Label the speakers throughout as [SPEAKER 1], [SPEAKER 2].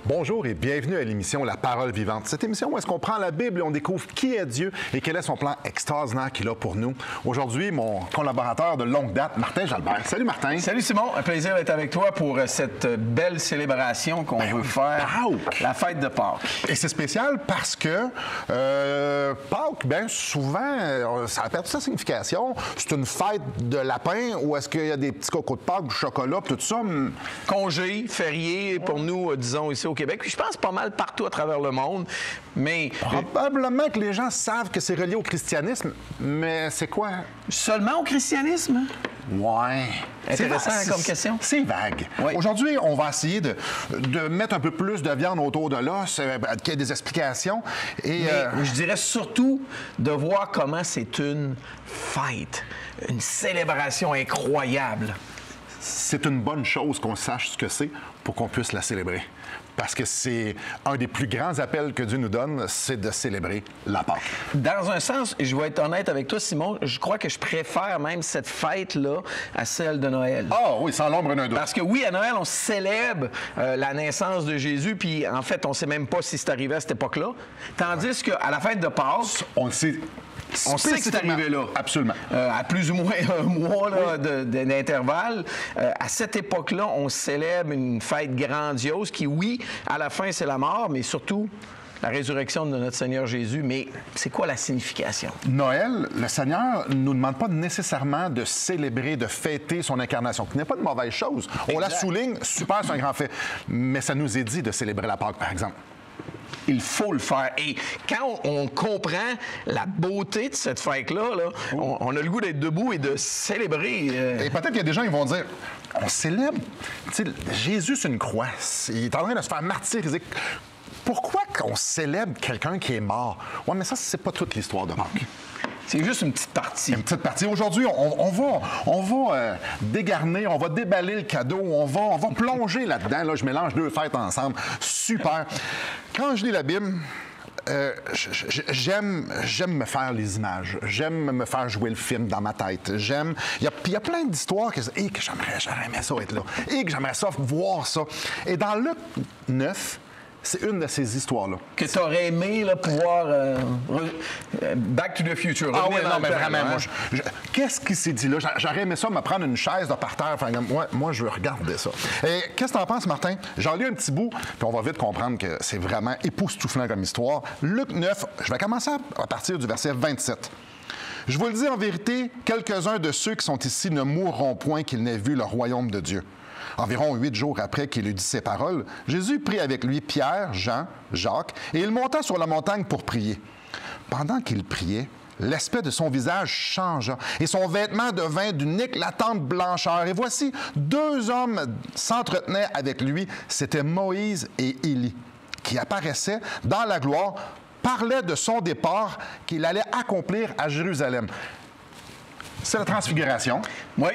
[SPEAKER 1] Bonjour et bienvenue à l'émission La Parole vivante. Cette émission où est-ce qu'on prend la Bible et on découvre qui est Dieu et quel est son plan extraordinaire qu'il a pour nous. Aujourd'hui, mon collaborateur de longue date, Martin Jalbert. Salut Martin.
[SPEAKER 2] Salut Simon, un plaisir d'être avec toi pour cette belle célébration qu'on veut faire,
[SPEAKER 1] Pâques.
[SPEAKER 2] la fête de Pâques.
[SPEAKER 1] Et c'est spécial parce que Pâques, bien souvent, ça a perdu sa signification. C'est une fête de lapin ou est-ce qu'il y a des petits cocos de Pâques, du chocolat, tout ça?
[SPEAKER 2] Congé, férié pour nous, disons, ici au Québec. Puis je pense pas mal partout à travers le monde. Mais
[SPEAKER 1] Probablement que les gens savent que c'est relié au christianisme, mais c'est quoi?
[SPEAKER 2] seulement au christianisme?
[SPEAKER 1] Ouais.
[SPEAKER 2] Intéressant comme question.
[SPEAKER 1] C'est vague.
[SPEAKER 2] Oui.
[SPEAKER 1] Aujourd'hui, on va essayer de mettre un peu plus de viande autour de l'os, qu'il y ait des explications. Et,
[SPEAKER 2] Mais je dirais surtout de voir comment c'est une fête, une célébration incroyable.
[SPEAKER 1] c'est une bonne chose qu'on sache ce que c'est pour qu'on puisse la célébrer. Parce que c'est un des plus grands appels que Dieu nous donne, c'est de célébrer la Pâque.
[SPEAKER 2] Dans un sens, je vais être honnête avec toi, Simon, je crois que je préfère même cette fête-là à celle de Noël.
[SPEAKER 1] Ah oui, sans l'ombre d'un doute.
[SPEAKER 2] Parce que oui, à Noël, on célèbre la naissance de Jésus, puis en fait, on ne sait même pas si c'est arrivé à cette époque-là. Tandis qu'à la fête de Pâques,
[SPEAKER 1] On le sait.
[SPEAKER 2] on sait que c'est arrivé là.
[SPEAKER 1] Absolument.
[SPEAKER 2] À plus ou moins un mois là, d'intervalle. À cette époque-là, on célèbre une fête grandiose qui, oui, à la fin, c'est la mort, mais surtout la résurrection de notre Seigneur Jésus. Mais c'est quoi la signification?
[SPEAKER 1] Noël, le Seigneur ne nous demande pas nécessairement de célébrer, de fêter son incarnation, qui n'est pas de mauvaise chose. On la souligne, super, c'est un grand fait. Mais ça nous est dit de célébrer la Pâque, par exemple.
[SPEAKER 2] Il faut le faire. Et quand on comprend la beauté de cette fête-là, là, on a le goût d'être debout et de célébrer.
[SPEAKER 1] Et peut-être qu'il y a des gens qui vont dire, on célèbre, tu sais, Jésus sur une croix, il est en train de se faire martyriser. Pourquoi qu'on célèbre quelqu'un qui est mort? Oui, mais ça, c'est pas toute l'histoire de Pâques.
[SPEAKER 2] C'est juste une petite partie.
[SPEAKER 1] Une petite partie. Aujourd'hui, on va dégarner, on va déballer le cadeau, on va plonger là-dedans. Là, je mélange deux fêtes ensemble. Super. Quand je lis la Bible, j'aime me faire les images. J'aime me faire jouer le film dans ma tête. Il y a plein d'histoires que j'aimerais aimé ça être là. Et que j'aimerais ça voir ça. Et dans Luc 9, c'est une de ces histoires-là.
[SPEAKER 2] Que tu aurais aimé là, pouvoir Back to the Future.
[SPEAKER 1] Ah oui,
[SPEAKER 2] revenir
[SPEAKER 1] non,
[SPEAKER 2] dans
[SPEAKER 1] mais
[SPEAKER 2] le temps,
[SPEAKER 1] vraiment,
[SPEAKER 2] hein?
[SPEAKER 1] qu'est-ce qui s'est dit là? J'aurais aimé ça me prendre une chaise de par terre. Enfin, moi, je veux regarder ça. Et qu'est-ce que t'en penses, Martin? J'en lis un petit bout, puis on va vite comprendre que c'est vraiment époustouflant comme histoire. Luc 9, je vais commencer à partir du verset 27. « Je vous le dis en vérité, quelques-uns de ceux qui sont ici ne mourront point qu'ils n'aient vu le royaume de Dieu. » Environ 8 jours après qu'il eut dit ces paroles, Jésus prit avec lui Pierre, Jean, Jacques, et il monta sur la montagne pour prier. Pendant qu'il priait, l'aspect de son visage changea, et son vêtement devint d'une éclatante blancheur. Et voici, 2 hommes s'entretenaient avec lui, c'étaient Moïse et Élie, qui apparaissaient dans la gloire, parlaient de son départ qu'il allait accomplir à Jérusalem. C'est la transfiguration.
[SPEAKER 2] Oui.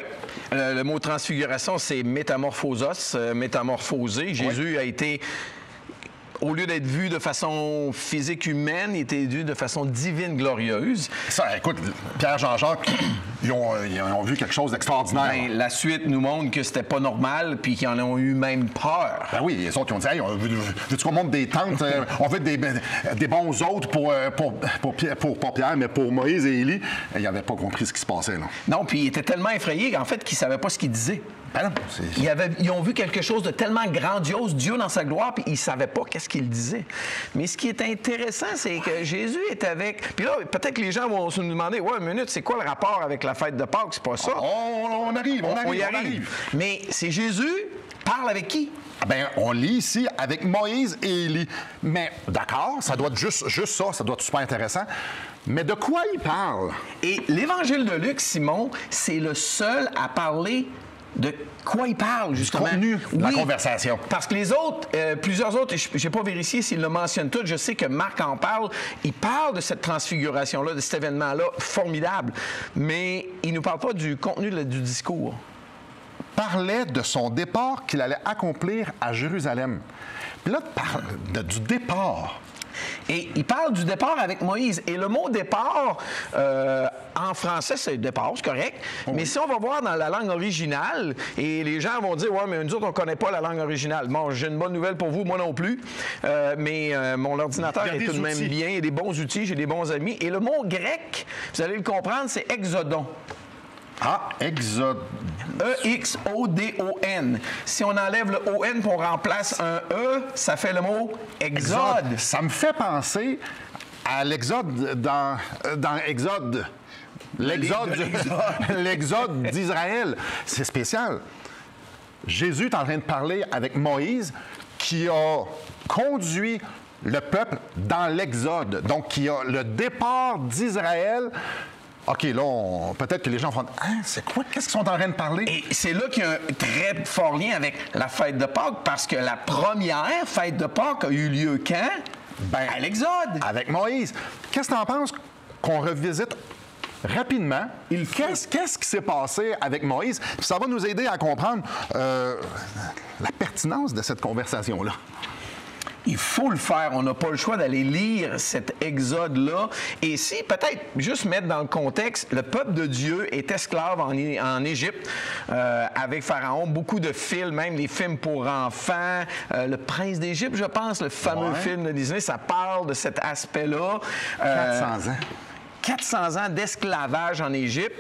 [SPEAKER 2] Le mot transfiguration, c'est métamorphosos, métamorphosé. Jésus a été, au lieu d'être vu de façon physique humaine, il était vu de façon divine glorieuse.
[SPEAKER 1] Ça, écoute, Pierre, Jean-Jacques, ils ont vu quelque chose d'extraordinaire.
[SPEAKER 2] Ben, la suite nous montre que c'était pas normal puis qu'ils en ont eu même peur.
[SPEAKER 1] Ben oui, les autres qui ont dit, hey, veux-tu qu'on monte des tentes? On veut des bons hôtes pour Pierre, mais pour Moïse et Élie, ils n'avaient pas compris ce qui se passait, là.
[SPEAKER 2] Non, puis ils étaient tellement effrayés qu'en fait, qu'ils ne savaient pas ce qu'ils disaient.
[SPEAKER 1] Ben non,
[SPEAKER 2] Ils ont vu quelque chose de tellement grandiose, Dieu dans sa gloire, puis ils ne savaient pas qu'est-ce qu'il disait. Mais ce qui est intéressant, c'est que Jésus est avec... Puis là, peut-être que les gens vont se nous demander, ouais, une minute, c'est quoi le rapport avec la fête de Pâques? C'est pas ça.
[SPEAKER 1] On y arrive.
[SPEAKER 2] Mais c'est Jésus parle avec qui?
[SPEAKER 1] Ben, on lit ici avec Moïse et Élie. Mais d'accord, ça doit être juste ça, ça doit être super intéressant. Mais de quoi il parle?
[SPEAKER 2] Et l'Évangile de Luc, Simon, c'est le seul à parler de quoi il parle, justement.
[SPEAKER 1] Du contenu de la conversation.
[SPEAKER 2] Parce que les autres, plusieurs autres, je n'ai pas vérifié s'ils le mentionnent tous, je sais que Marc en parle, il parle de cette transfiguration-là, de cet événement-là, formidable, mais il ne nous parle pas du contenu du discours.
[SPEAKER 1] Parlait de son départ qu'il allait accomplir à Jérusalem. Puis là, du départ.
[SPEAKER 2] Et il parle du départ avec Moïse. Et le mot départ, en français, c'est départ, c'est correct. Oui. Mais si on va voir dans la langue originale, et les gens vont dire, ouais, mais nous autres, on ne connaît pas la langue originale. Bon, j'ai une bonne nouvelle pour vous, moi non plus. Mais mon ordinateur est tout de même bien. Il y a des bons outils, j'ai des bons amis. Et le mot grec, vous allez le comprendre, c'est exodon.
[SPEAKER 1] Ah, exode.
[SPEAKER 2] E-X-O-D-O-N. Si on enlève le O-N et on remplace un E, ça fait le mot exode.
[SPEAKER 1] Ça me fait penser à l'exode dans Exode. L'exode d'Israël. C'est spécial. Jésus est en train de parler avec Moïse qui a conduit le peuple dans l'exode. Donc, qui a le départ d'Israël. OK, là, peut-être que les gens vont dire « Hein, c'est quoi? Qu'est-ce qu'ils sont en train de parler? »
[SPEAKER 2] Et c'est là qu'il y a un très fort lien avec la fête de Pâques, parce que la première fête de Pâques a eu lieu quand? Ben, à l'Exode.
[SPEAKER 1] Avec Moïse. Qu'est-ce que tu en penses qu'on revisite rapidement? Qu'est-ce qui s'est passé avec Moïse? Puis ça va nous aider à comprendre la pertinence de cette conversation-là.
[SPEAKER 2] Il faut le faire. On n'a pas le choix d'aller lire cet exode-là. Et si, peut-être, juste mettre dans le contexte, le peuple de Dieu est esclave en Égypte avec Pharaon. Beaucoup de films, même les films pour enfants. Le Prince d'Égypte, je pense, le fameux film de Disney, ça parle de cet aspect-là.
[SPEAKER 1] 400 ans.
[SPEAKER 2] 400 ans d'esclavage en Égypte.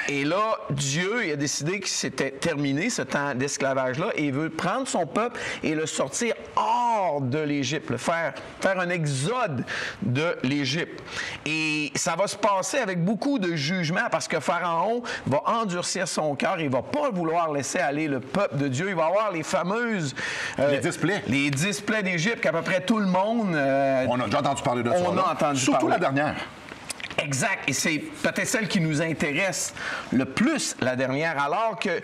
[SPEAKER 2] Et là, Dieu il a décidé que c'était terminé, ce temps d'esclavage-là, et il veut prendre son peuple et le sortir hors de l'Égypte, faire un exode de l'Égypte. Et ça va se passer avec beaucoup de jugements, parce que Pharaon va endurcir son cœur, il ne va pas vouloir laisser aller le peuple de Dieu. Il va avoir les fameuses...
[SPEAKER 1] les 10 plaies.
[SPEAKER 2] Les 10 plaies d'Égypte, qu'à peu près tout le monde...
[SPEAKER 1] on a déjà entendu parler de ça.
[SPEAKER 2] On a entendu
[SPEAKER 1] surtout
[SPEAKER 2] parler.
[SPEAKER 1] La dernière.
[SPEAKER 2] Exact. Et c'est peut-être celle qui nous intéresse le plus, la dernière, alors que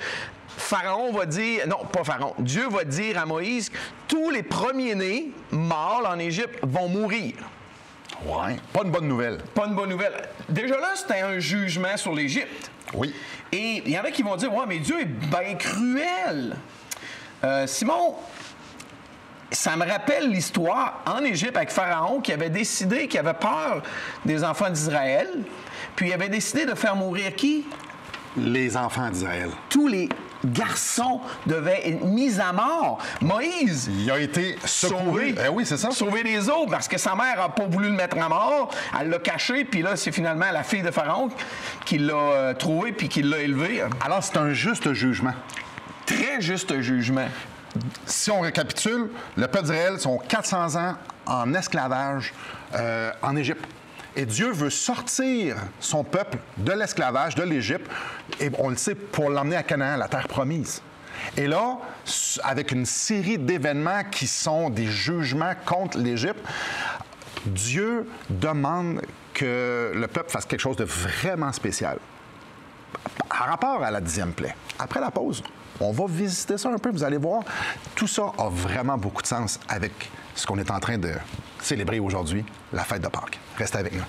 [SPEAKER 2] Pharaon va dire... Non, pas Pharaon. Dieu va dire à Moïse, tous les premiers-nés mâles en Égypte vont mourir.
[SPEAKER 1] Ouais. Pas une bonne nouvelle.
[SPEAKER 2] Pas une bonne nouvelle. Déjà là, c'était un jugement sur l'Égypte.
[SPEAKER 1] Oui.
[SPEAKER 2] Et il y en a qui vont dire, ouais, mais Dieu est bien cruel. Simon... Ça me rappelle l'histoire en Égypte avec Pharaon qui avait décidé qu'il avait peur des enfants d'Israël, puis il avait décidé de faire mourir qui?
[SPEAKER 1] Les enfants d'Israël.
[SPEAKER 2] Tous les garçons devaient être mis à mort. Moïse...
[SPEAKER 1] Il a été sauvé. Oui, c'est ça.
[SPEAKER 2] Sauvé des autres, parce que sa mère n'a pas voulu le mettre à mort. Elle l'a caché, puis là, c'est finalement la fille de Pharaon qui l'a trouvé puis qui l'a élevé.
[SPEAKER 1] Alors, c'est un juste jugement.
[SPEAKER 2] Très juste jugement.
[SPEAKER 1] Si on récapitule, le peuple d'Israël sont 400 ans en esclavage en Égypte. Et Dieu veut sortir son peuple de l'esclavage, de l'Égypte, et on le sait, pour l'emmener à Canaan, la terre promise. Et là, avec une série d'événements qui sont des jugements contre l'Égypte, Dieu demande que le peuple fasse quelque chose de vraiment spécial. En rapport à la 10e plaie. Après la pause, on va visiter ça un peu. Vous allez voir, tout ça a vraiment beaucoup de sens avec ce qu'on est en train de célébrer aujourd'hui, la fête de Pâques. Restez avec nous.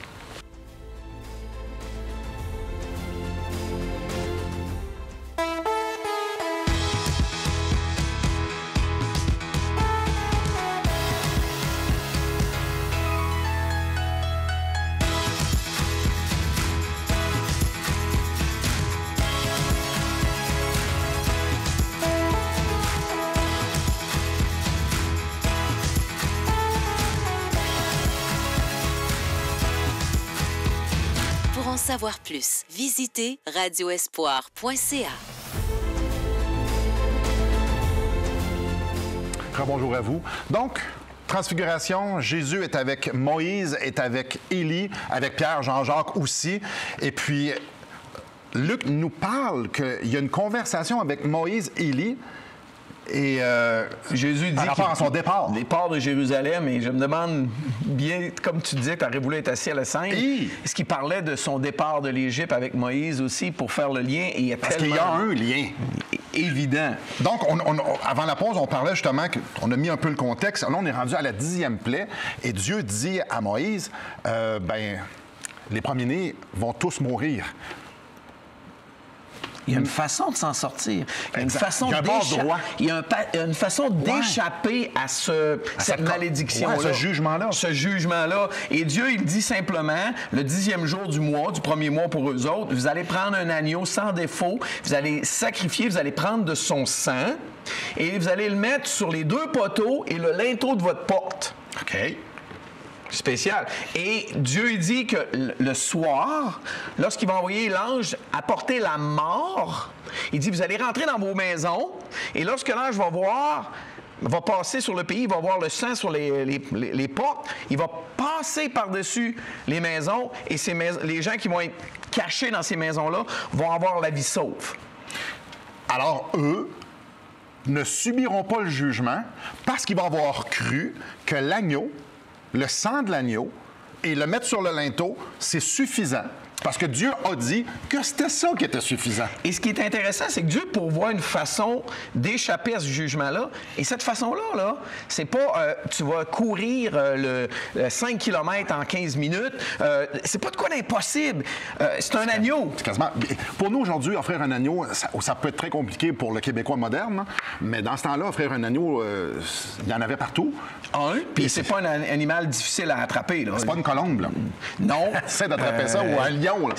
[SPEAKER 3] Pour en savoir plus, visitez radioespoir.ca.
[SPEAKER 1] Bonjour à vous. Donc, Transfiguration, Jésus est avec Moïse, est avec Élie, avec Pierre, Jean-Jacques aussi. Et puis, Luc nous parle qu'il y a une conversation avec Moïse, Élie, et
[SPEAKER 2] Jésus dit
[SPEAKER 1] par rapport à son départ.
[SPEAKER 2] Départ de Jérusalem, et je me demande bien, comme tu disais, tu aurais voulu être assis à la scène, est-ce qu'il parlait de son départ de l'Égypte avec Moïse aussi pour faire le lien? Et il y a
[SPEAKER 1] Parce qu'il y a un lien.
[SPEAKER 2] Évident.
[SPEAKER 1] Donc, avant la pause, on parlait justement qu'on a mis un peu le contexte. Là, on est rendu à la 10e plaie, et Dieu dit à Moïse, les premiers-nés vont tous mourir.
[SPEAKER 2] Il y a une façon de s'en sortir. Il y a une façon une façon d'échapper à cette malédiction-là.
[SPEAKER 1] Ce jugement-là.
[SPEAKER 2] Ce jugement-là. Et Dieu, il dit simplement, le 10e jour du mois, du premier mois pour eux autres, vous allez prendre un agneau sans défaut, vous allez sacrifier, vous allez prendre de son sang et vous allez le mettre sur les 2 poteaux et le linteau de votre porte.
[SPEAKER 1] OK.
[SPEAKER 2] Spécial. Et Dieu il dit que le soir, lorsqu'il va envoyer l'ange apporter la mort, il dit, vous allez rentrer dans vos maisons et lorsque l'ange va passer sur le pays, il va voir le sang sur les portes, il va passer par-dessus les maisons et les gens qui vont être cachés dans ces maisons-là vont avoir la vie sauve.
[SPEAKER 1] Alors, eux ne subiront pas le jugement parce qu'ils vont avoir cru que l'agneau, le sang de l'agneau, et le mettre sur le linteau, c'est suffisant. Parce que Dieu a dit que c'était ça qui était suffisant.
[SPEAKER 2] Et ce qui est intéressant, c'est que Dieu pourvoit une façon d'échapper à ce jugement-là. Et cette façon-là, c'est pas tu vas courir le 5 km en 15 minutes. C'est pas de quoi d'impossible. C'est un agneau.
[SPEAKER 1] C'est quasiment... Pour nous, aujourd'hui, offrir un agneau, ça peut être très compliqué pour le Québécois moderne. Mais dans ce temps-là, offrir un agneau, il y en avait partout.
[SPEAKER 2] Puis c'est pas un animal difficile à attraper.
[SPEAKER 1] C'est pas une colombe, là.
[SPEAKER 2] Non.
[SPEAKER 1] Essaie d'attraper ça ou un lion. Là.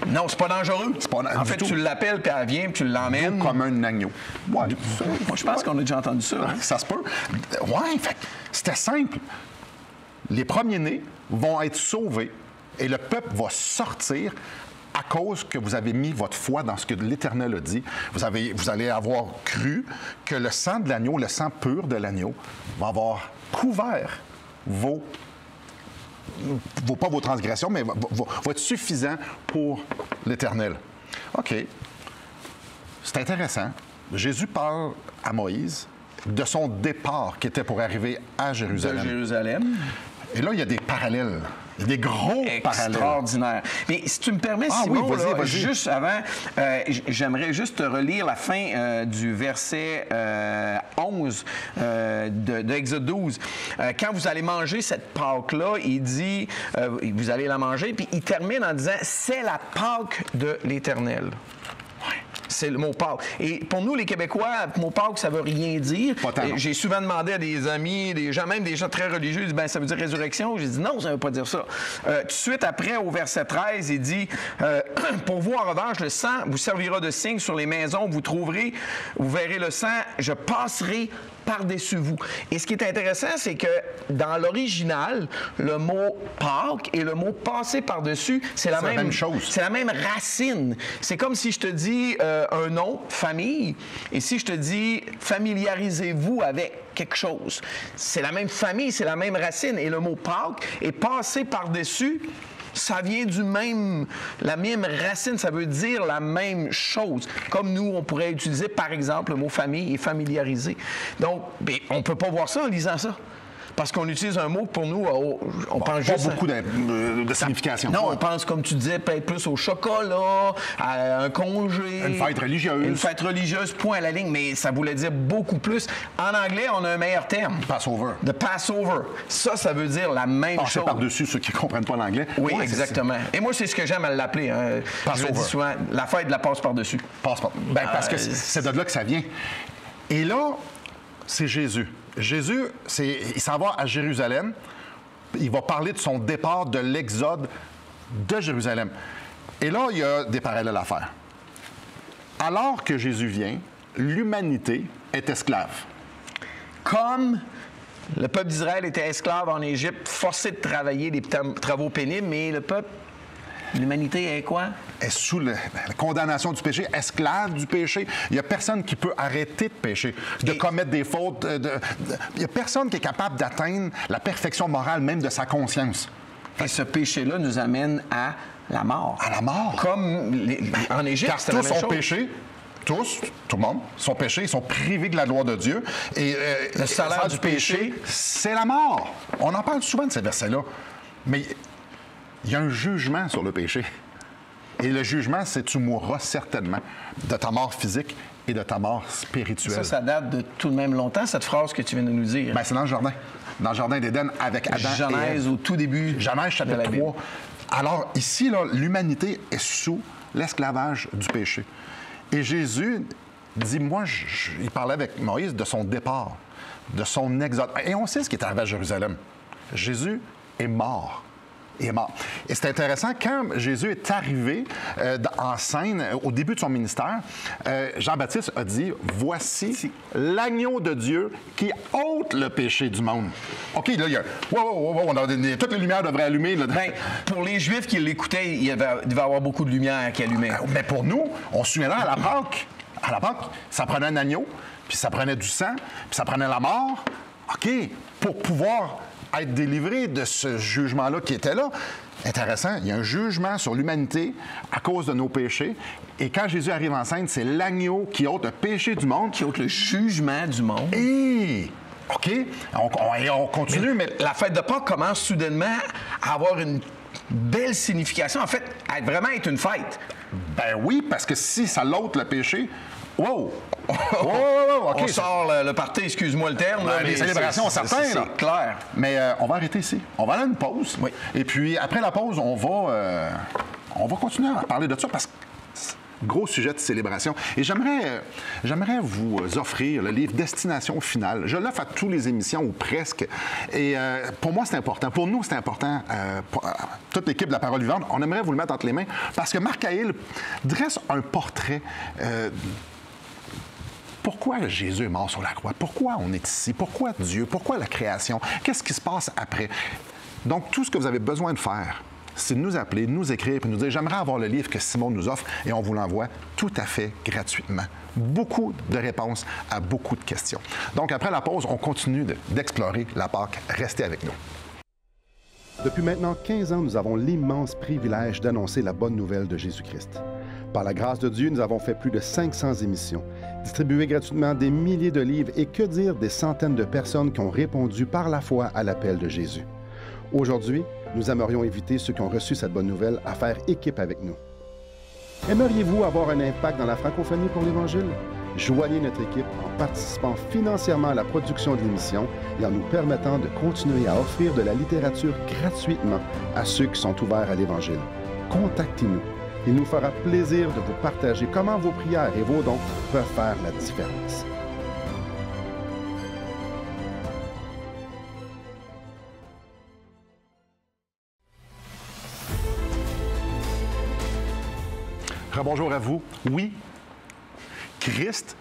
[SPEAKER 2] Non, c'est pas dangereux. En fait, tu l'appelles, puis elle vient, puis tu l'emmènes.
[SPEAKER 1] Comme un agneau.
[SPEAKER 2] Ouais. Moi, je pense qu'on a déjà entendu ça. Hein?
[SPEAKER 1] Ça se peut. Ouais, fait c'était simple. Les premiers-nés vont être sauvés et le peuple va sortir à cause que vous avez mis votre foi dans ce que l'Éternel a dit. Vous allez avoir cru que le sang de l'agneau, le sang pur de l'agneau, va avoir couvert pas vos transgressions, mais va être suffisant pour l'Éternel. OK. C'est intéressant. Jésus parle à Moïse de son départ qui était pour arriver à Jérusalem.
[SPEAKER 2] De Jérusalem.
[SPEAKER 1] Et là, il y a des parallèles. Il y a des gros parallèles.
[SPEAKER 2] Extraordinaire. Mais si tu me permets, Simon, vas-y. Juste avant, j'aimerais juste te relire la fin du verset 11 de Exode 12. Quand vous allez manger cette Pâque-là, il dit, vous allez la manger, puis il termine en disant, c'est la Pâque de l'Éternel. C'est le mot Pâques. Et pour nous, les Québécois, le mot Pâques, ça veut rien dire. J'ai souvent demandé à des amis, des gens, même des gens très religieux, ils disent, ben ça veut dire résurrection. J'ai dit, non, ça ne veut pas dire ça. Tout de suite après, au verset 13, il dit, pour vous, en revanche, le sang vous servira de signe sur les maisons, vous verrez le sang, je passerai par-dessus vous. Et ce qui est intéressant, c'est que dans l'original, le mot Pâques et le mot passer par-dessus, c'est la même chose. C'est la même racine. C'est comme si je te dis un nom, famille, et si je te dis familiarisez-vous avec quelque chose. C'est la même famille, c'est la même racine. Et le mot Pâques est passé par-dessus. Ça vient la même racine, ça veut dire la même chose. Comme nous, on pourrait utiliser, par exemple, le mot famille et familiariser. Donc, on ne peut pas voir ça en lisant ça. Parce qu'on utilise un mot pour nous, on pense juste...
[SPEAKER 1] Pas beaucoup de signification.
[SPEAKER 2] Non, on pense, comme tu disais, peut-être plus au chocolat, à un congé.
[SPEAKER 1] Une fête religieuse.
[SPEAKER 2] Une fête religieuse, point à la ligne. Mais ça voulait dire beaucoup plus. En anglais, on a un meilleur terme.
[SPEAKER 1] Passover.
[SPEAKER 2] The Passover. Ça veut dire la même chose.
[SPEAKER 1] Par-dessus ceux qui ne comprennent pas l'anglais.
[SPEAKER 2] Oui, exactement. Et moi, c'est ce que j'aime à l'appeler. Hein. Je le dis souvent, la fête de la passe par-dessus.
[SPEAKER 1] Parce que c'est de là que ça vient. Et là, c'est Jésus. Jésus, il s'en va à Jérusalem. Il va parler de son départ de l'Exode de Jérusalem. Et là, il y a des parallèles à faire. Alors que Jésus vient, l'humanité est esclave.
[SPEAKER 2] Comme le peuple d'Israël était esclave en Égypte, forcé de travailler des travaux pénibles, mais l'humanité est quoi?
[SPEAKER 1] Est sous la condamnation du péché, esclave du péché. Il n'y a personne qui peut arrêter de pécher, de commettre des fautes. Il n'y a personne qui est capable d'atteindre la perfection morale même de sa conscience.
[SPEAKER 2] Et ce péché-là nous amène à la mort.
[SPEAKER 1] À la mort.
[SPEAKER 2] Comme en Égypte,
[SPEAKER 1] c'était la même chose. Tous ont péché. Tous, tout le monde, sont péchés, ils sont privés de la gloire de Dieu. Et
[SPEAKER 2] le salaire du péché,
[SPEAKER 1] c'est la mort. On en parle souvent de ces versets-là. Mais il y a un jugement sur le péché. Et le jugement, c'est tu mourras certainement de ta mort physique et de ta mort spirituelle.
[SPEAKER 2] Ça date de tout de même longtemps, cette phrase que tu viens de nous dire.
[SPEAKER 1] Bien, c'est dans le jardin. Dans le jardin d'Éden avec Adam
[SPEAKER 2] Genèse,
[SPEAKER 1] et Ève.
[SPEAKER 2] Au tout début.
[SPEAKER 1] Genèse, chapitre 3. Alors, ici, là, l'humanité est sous l'esclavage du péché. Et Jésus dit, moi, il parlait avec Moïse de son départ, de son exode. Et on sait ce qui est arrivé à Jérusalem. Jésus est mort. Il est mort. Et c'est intéressant, quand Jésus est arrivé en scène, au début de son ministère, Jean-Baptiste a dit, voici l'agneau de Dieu qui ôte le péché du monde. OK, là, il y a... toutes les lumières devraient allumer. Là.
[SPEAKER 2] Bien, pour les Juifs qui l'écoutaient, il devait y avoir beaucoup de lumière qui allumait.
[SPEAKER 1] Mais pour nous, on se souviendra à la Pâque, ça prenait un agneau, puis ça prenait du sang, puis ça prenait la mort. OK, pour pouvoir être délivré de ce jugement-là qui était là. Intéressant, il y a un jugement sur l'humanité à cause de nos péchés. Et quand Jésus arrive en scène, c'est l'agneau qui ôte le péché du monde.
[SPEAKER 2] Qui ôte le jugement du monde.
[SPEAKER 1] Et... OK, on continue, mais...
[SPEAKER 2] La fête de Pâques commence soudainement à avoir une belle signification. En fait, vraiment être une fête.
[SPEAKER 1] Ben oui, parce que si ça l'ôte le péché... Wow!
[SPEAKER 2] Okay. On sort le party, excuse-moi le terme.
[SPEAKER 1] Ben, les célébrations, certains.
[SPEAKER 2] C'est clair.
[SPEAKER 1] Mais on va arrêter ici. On va aller à une pause.
[SPEAKER 2] Oui.
[SPEAKER 1] Et puis, après la pause, on va continuer à parler de ça parce que c'est un gros sujet de célébration. Et j'aimerais vous offrir le livre Destination finale. Je l'offre à toutes les émissions, ou presque. Et pour moi, c'est important. Pour nous, c'est important. Toute l'équipe de La Parole vivante, on aimerait vous le mettre entre les mains parce que Marc Cahill dresse un portrait... Pourquoi Jésus est mort sur la croix? Pourquoi on est ici? Pourquoi Dieu? Pourquoi la création? Qu'est-ce qui se passe après? Donc, tout ce que vous avez besoin de faire, c'est de nous appeler, de nous écrire, puis de nous dire « J'aimerais avoir le livre que Simon nous offre » et on vous l'envoie tout à fait gratuitement. Beaucoup de réponses à beaucoup de questions. Donc, après la pause, on continue d'explorer la Pâque. Restez avec nous.
[SPEAKER 4] Depuis maintenant 15 ans, nous avons l'immense privilège d'annoncer la bonne nouvelle de Jésus-Christ. Par la grâce de Dieu, nous avons fait plus de 500 émissions, distribué gratuitement des milliers de livres et que dire des centaines de personnes qui ont répondu par la foi à l'appel de Jésus. Aujourd'hui, nous aimerions inviter ceux qui ont reçu cette bonne nouvelle à faire équipe avec nous. Aimeriez-vous avoir un impact dans la francophonie pour l'Évangile? Joignez notre équipe en participant financièrement à la production de l'émission et en nous permettant de continuer à offrir de la littérature gratuitement à ceux qui sont ouverts à l'Évangile. Contactez-nous. Il nous fera plaisir de vous partager comment vos prières et vos dons peuvent faire la différence.
[SPEAKER 1] Rebonjour à vous. Oui, Christ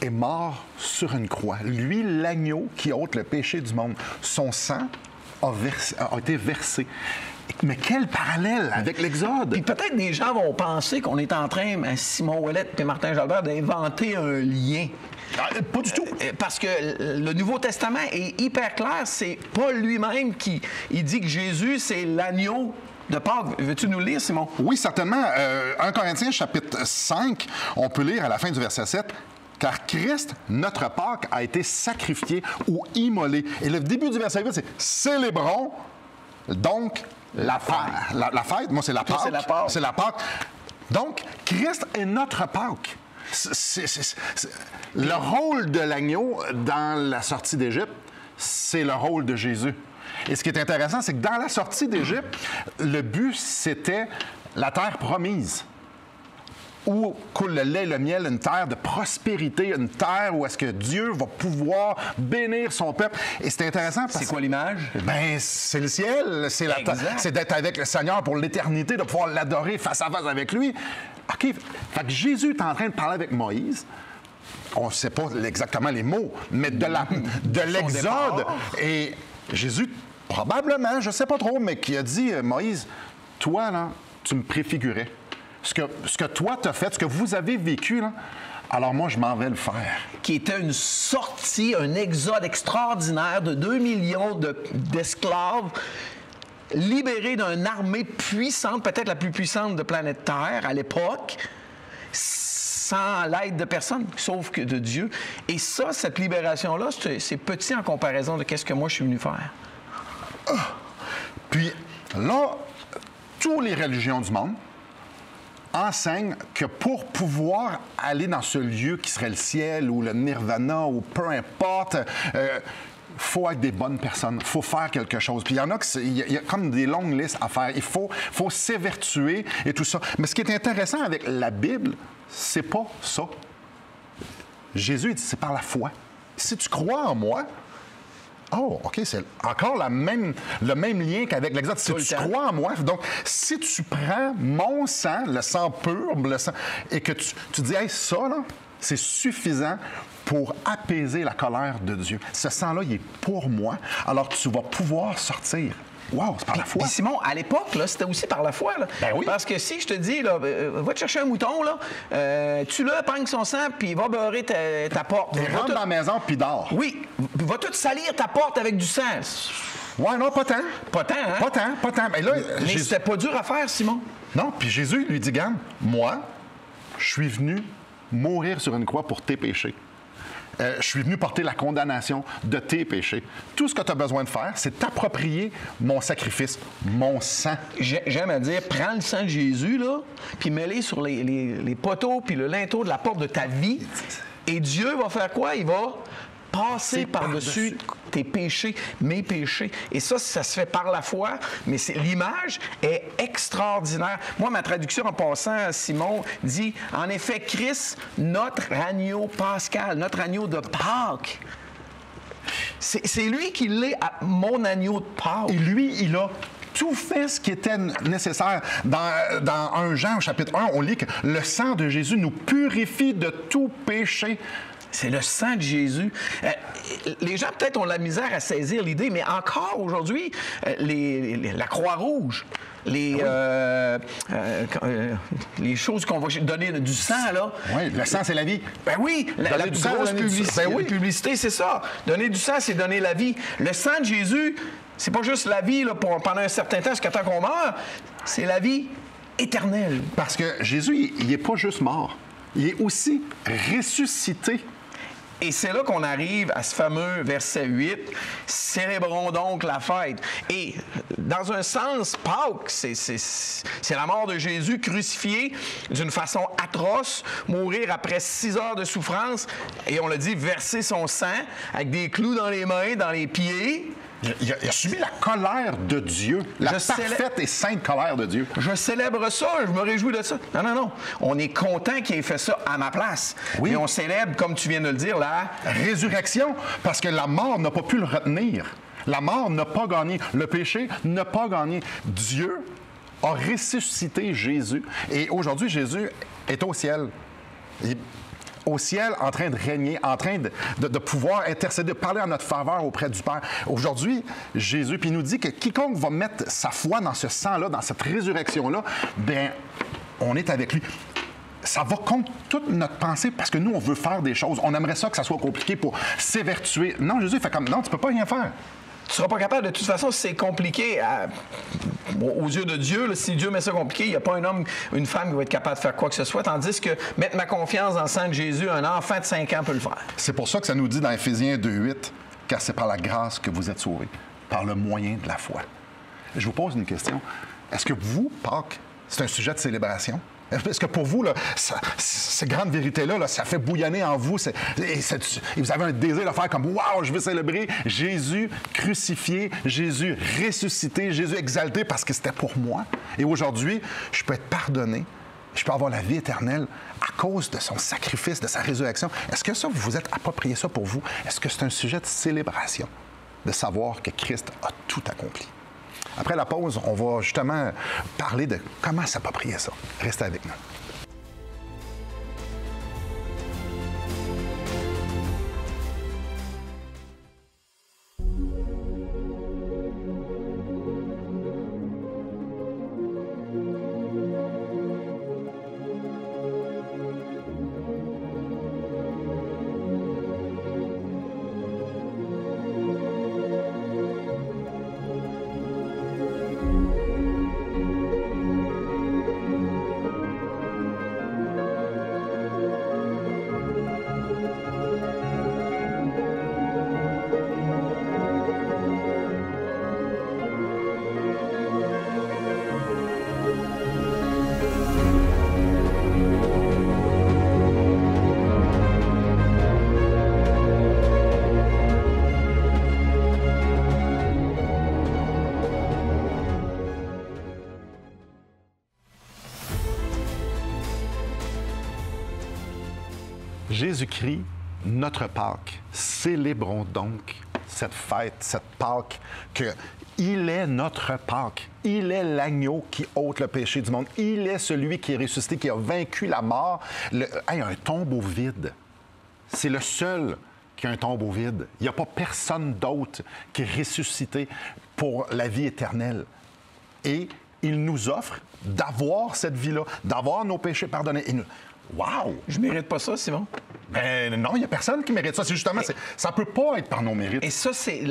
[SPEAKER 1] est mort sur une croix. Lui, l'agneau qui ôte le péché du monde. Son sang a été versé. Mais quel parallèle avec l'Exode!
[SPEAKER 2] Puis peut-être des gens vont penser qu'on est en train, Simon Ouellet et Martin Jalbert, d'inventer un lien.
[SPEAKER 1] Pas du tout.
[SPEAKER 2] Parce que le Nouveau Testament est hyper clair. C'est Paul lui-même qui dit que Jésus, c'est l'agneau de Pâques. Veux-tu nous lire, Simon?
[SPEAKER 1] Oui, certainement. 1 Corinthiens, chapitre 5, on peut lire à la fin du verset 7. Car Christ, notre Pâques, a été sacrifié ou immolé. Et le début du verset 8, c'est « Célébrons donc la fête. » Moi, c'est la Pâque. C'est la Pâque. Donc, Christ est notre Pâques. Le rôle de l'agneau dans la sortie d'Égypte, c'est le rôle de Jésus. Et ce qui est intéressant, c'est que dans la sortie d'Égypte, le but, c'était la terre promise, où coule le lait et le miel, une terre de prospérité, une terre où est-ce que Dieu va pouvoir bénir son peuple. Et c'est intéressant parce que...
[SPEAKER 2] C'est quoi l'image?
[SPEAKER 1] Ben, c'est le ciel, c'est d'être avec le Seigneur pour l'éternité, de pouvoir l'adorer face à face avec lui. OK, fait que Jésus est en train de parler avec Moïse. On ne sait pas exactement les mots, mais de l'Exode. Et Jésus, probablement, je ne sais pas trop, mais qui a dit, Moïse, toi, là, tu me préfigurais. Ce que toi t'as fait, ce que vous avez vécu, là, alors moi, je m'en vais le faire.
[SPEAKER 2] Qui était une sortie, un exode extraordinaire de 2 millions d'esclaves libérés d'une armée puissante, peut-être la plus puissante de planète Terre à l'époque, sans l'aide de personne, sauf que de Dieu. Et ça, cette libération-là, c'est petit en comparaison de qu'est-ce que moi, je suis venu faire.
[SPEAKER 1] Puis là, toutes les religions du monde enseigne que pour pouvoir aller dans ce lieu qui serait le ciel ou le nirvana ou peu importe, faut être des bonnes personnes, il faut faire quelque chose. Puis il y en a il y a comme des longues listes à faire. Il faut s'évertuer et tout ça. Mais ce qui est intéressant avec la Bible, c'est pas ça. Jésus, il dit, c'est par la foi. Si tu crois en moi, oh, OK, c'est encore le même lien qu'avec l'Exode. Si tu crois en moi, donc si tu prends mon sang, le sang pur, le sang, et que tu dis, hey, ça, là, c'est suffisant pour apaiser la colère de Dieu. Ce sang-là, il est pour moi, alors tu vas pouvoir sortir. Wow, c'est par la foi.
[SPEAKER 2] Puis Simon, à l'époque, là, c'était aussi par la foi. Là.
[SPEAKER 1] Ben oui.
[SPEAKER 2] Parce que si je te dis, là, va te chercher un mouton, là, tue-le, peigne son sang, puis va beurrer ta porte.
[SPEAKER 1] Et rentre dans la maison, puis dors.
[SPEAKER 2] Oui, va tout salir ta porte avec du sang.
[SPEAKER 1] Ouais, non, pas tant.
[SPEAKER 2] Pas tant, hein?
[SPEAKER 1] Pas tant. Mais là,
[SPEAKER 2] Mais c'était pas dur à faire, Simon.
[SPEAKER 1] Non, puis Jésus lui dit, garde, moi, je suis venu mourir sur une croix pour tes péchés. Je suis venu porter la condamnation de tes péchés. Tout ce que tu as besoin de faire, c'est t'approprier mon sacrifice, mon sang.
[SPEAKER 2] J'aime à dire, prends le sang de Jésus, là, puis mets-le sur les poteaux puis le linteau de la porte de ta vie. Et Dieu va faire quoi? Il va passer par-dessus tes péchés, mes péchés. Et ça se fait par la foi, mais l'image est extraordinaire. Moi, ma traduction en passant, Simon, dit, en effet, Christ, notre agneau pascal, notre agneau de Pâques. C'est lui qui l'est, mon agneau de Pâques.
[SPEAKER 1] Et lui, il a tout fait ce qui était nécessaire. Dans 1 Jean, au chapitre 1, on lit que le sang de Jésus nous purifie de tout péché.
[SPEAKER 2] C'est le sang de Jésus. Les gens, peut-être, ont la misère à saisir l'idée, mais encore aujourd'hui, la Croix-Rouge, les choses qu'on va donner du sang, là.
[SPEAKER 1] Oui, le sang, c'est la vie.
[SPEAKER 2] Ben oui, la
[SPEAKER 1] du sang,
[SPEAKER 2] grosse
[SPEAKER 1] donner du sang. Ben oui.
[SPEAKER 2] publicité, c'est ça. Donner du sang, c'est donner la vie. Le sang de Jésus, c'est pas juste la vie là, pendant un certain temps, jusqu'à temps qu'on meurt, c'est la vie éternelle.
[SPEAKER 1] Parce que Jésus, il n'est pas juste mort. Il est aussi ressuscité.
[SPEAKER 2] Et c'est là qu'on arrive à ce fameux verset 8, « Célébrons donc la fête ». Et dans un sens, Pâques, c'est la mort de Jésus crucifié d'une façon atroce, mourir après 6 heures de souffrance, et on l'a dit, verser son sang avec des clous dans les mains, dans les pieds.
[SPEAKER 1] Il a subi la colère de Dieu, la parfaite et sainte colère de Dieu.
[SPEAKER 2] Je célèbre ça, je me réjouis de ça. Non. On est content qu'il ait fait ça à ma place.
[SPEAKER 1] Oui.
[SPEAKER 2] Et on célèbre, comme tu viens de le dire, la
[SPEAKER 1] résurrection, parce que la mort n'a pas pu le retenir. La mort n'a pas gagné. Le péché n'a pas gagné. Dieu a ressuscité Jésus. Et aujourd'hui, Jésus est au ciel. Au ciel, en train de régner, en train de pouvoir intercéder, parler en notre faveur auprès du Père. Aujourd'hui, Jésus, puis il nous dit que quiconque va mettre sa foi dans ce sang-là, dans cette résurrection-là, bien, on est avec lui. Ça va contre toute notre pensée parce que nous, on veut faire des choses. On aimerait ça que ça soit compliqué pour s'évertuer. Non, Jésus fait comme, non, tu peux pas rien faire.
[SPEAKER 2] Tu ne seras pas capable. De toute façon, c'est compliqué aux yeux de Dieu. Là, si Dieu met ça compliqué, il n'y a pas un homme, une femme qui va être capable de faire quoi que ce soit. Tandis que mettre ma confiance dans le sang de Jésus, un enfant de 5 ans peut le faire.
[SPEAKER 1] C'est pour ça que ça nous dit dans Éphésiens 2:8, car c'est par la grâce que vous êtes sauvés, par le moyen de la foi. Je vous pose une question. Est-ce que vous, Pâques, c'est un sujet de célébration? Est-ce que pour vous, là, ces grandes vérités-là, là, ça fait bouillonner en vous et vous avez un désir de faire comme « Wow, je veux célébrer Jésus crucifié, Jésus ressuscité, Jésus exalté parce que c'était pour moi. Et aujourd'hui, je peux être pardonné, je peux avoir la vie éternelle à cause de son sacrifice, de sa résurrection. » Est-ce que ça, vous vous êtes approprié ça pour vous? Est-ce que c'est un sujet de célébration de savoir que Christ a tout accompli? Après la pause, on va justement parler de comment s'approprier ça. Restez avec nous. Jésus-Christ, notre Pâques. Célébrons donc cette fête, cette Pâques, qu'il est notre Pâques. Il est l'agneau qui ôte le péché du monde. Il est celui qui est ressuscité, qui a vaincu la mort. Un tombeau vide. C'est le seul qui a un tombeau vide. Il n'y a pas personne d'autre qui est ressuscité pour la vie éternelle. Et il nous offre d'avoir cette vie-là, d'avoir nos péchés pardonnés. Wow!
[SPEAKER 2] Je mérite pas ça, Simon?
[SPEAKER 1] Ben non, il n'y a personne qui mérite ça. C'est justement, ça peut pas être par nos mérites.
[SPEAKER 2] Et ça, c'est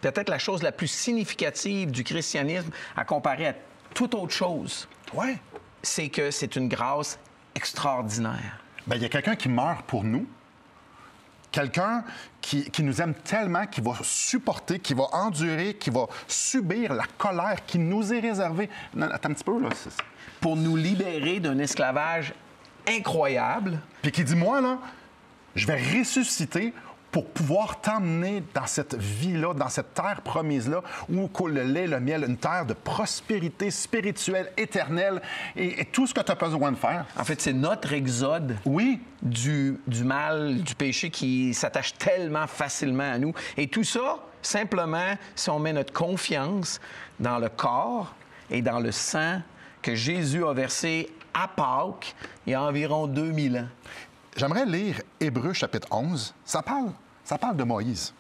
[SPEAKER 2] peut-être la chose la plus significative du christianisme à comparer à toute autre chose.
[SPEAKER 1] Ouais.
[SPEAKER 2] C'est que c'est une grâce extraordinaire.
[SPEAKER 1] Ben, il y a quelqu'un qui meurt pour nous. Quelqu'un qui nous aime tellement, qui va supporter, qui va endurer, qui va subir la colère qui nous est réservée. Non, attends un petit peu, là.
[SPEAKER 2] Pour nous libérer d'un esclavage incroyable.
[SPEAKER 1] Puis qui dit, moi, là, je vais ressusciter pour pouvoir t'emmener dans cette vie-là, dans cette terre promise-là, où coule le lait, le miel, une terre de prospérité spirituelle, éternelle, et tout ce que tu as besoin de faire.
[SPEAKER 2] En fait, c'est notre exode du mal, du péché qui s'attache tellement facilement à nous. Et tout ça, simplement, si on met notre confiance dans le corps et dans le sang que Jésus a versé à Pâques il y a environ 2000 ans.
[SPEAKER 1] J'aimerais lire Hébreux chapitre 11. Ça parle de Moïse.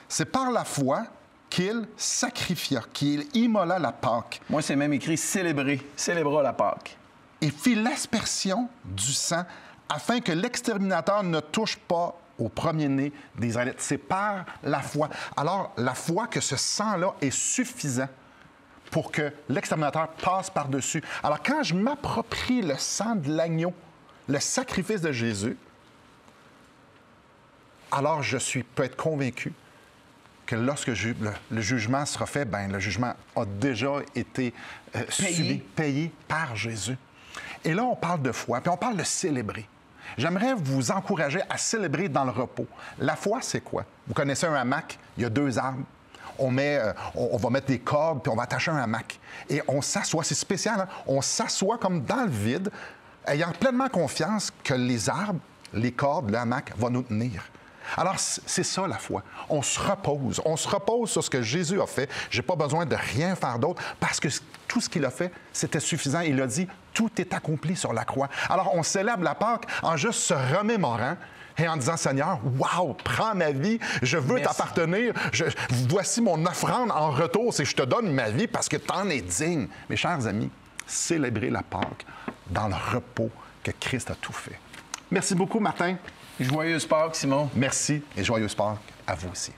[SPEAKER 1] C'est par la foi qu'il sacrifia, qu'il immola la Pâque.
[SPEAKER 2] Moi, c'est même écrit « célébra la Pâque ».
[SPEAKER 1] Et fit l'aspersion du sang afin que l'exterminateur ne touche pas au premier-né des Israélites. C'est par la foi. Alors, la foi que ce sang-là est suffisant pour que l'exterminateur passe par-dessus. Alors, quand je m'approprie le sang de l'agneau, le sacrifice de Jésus, alors je peux être convaincu que lorsque le jugement sera fait, bien, le jugement a déjà été payé par Jésus. Et là, on parle de foi, puis on parle de célébrer. J'aimerais vous encourager à célébrer dans le repos. La foi, c'est quoi? Vous connaissez un hamac, il y a 2 arbres. On va mettre des cordes, puis on va attacher un hamac. Et on s'assoit, c'est spécial, hein? On s'assoit comme dans le vide, ayant pleinement confiance que les arbres, les cordes, le hamac vont nous tenir. Alors, c'est ça la foi. On se repose. On se repose sur ce que Jésus a fait. Je n'ai pas besoin de rien faire d'autre parce que tout ce qu'il a fait, c'était suffisant. Il a dit, tout est accompli sur la croix. Alors, on célèbre la Pâque en juste se remémorant et en disant, Seigneur, wow, prends ma vie, je veux t'appartenir. Voici mon offrande en retour, c'est que je te donne ma vie parce que tu en es digne. Mes chers amis, célébrez la Pâque dans le repos que Christ a tout fait. Merci beaucoup, Martin.
[SPEAKER 2] Joyeuse Pâques, Simon.
[SPEAKER 1] Merci et joyeuse Pâques à vous aussi.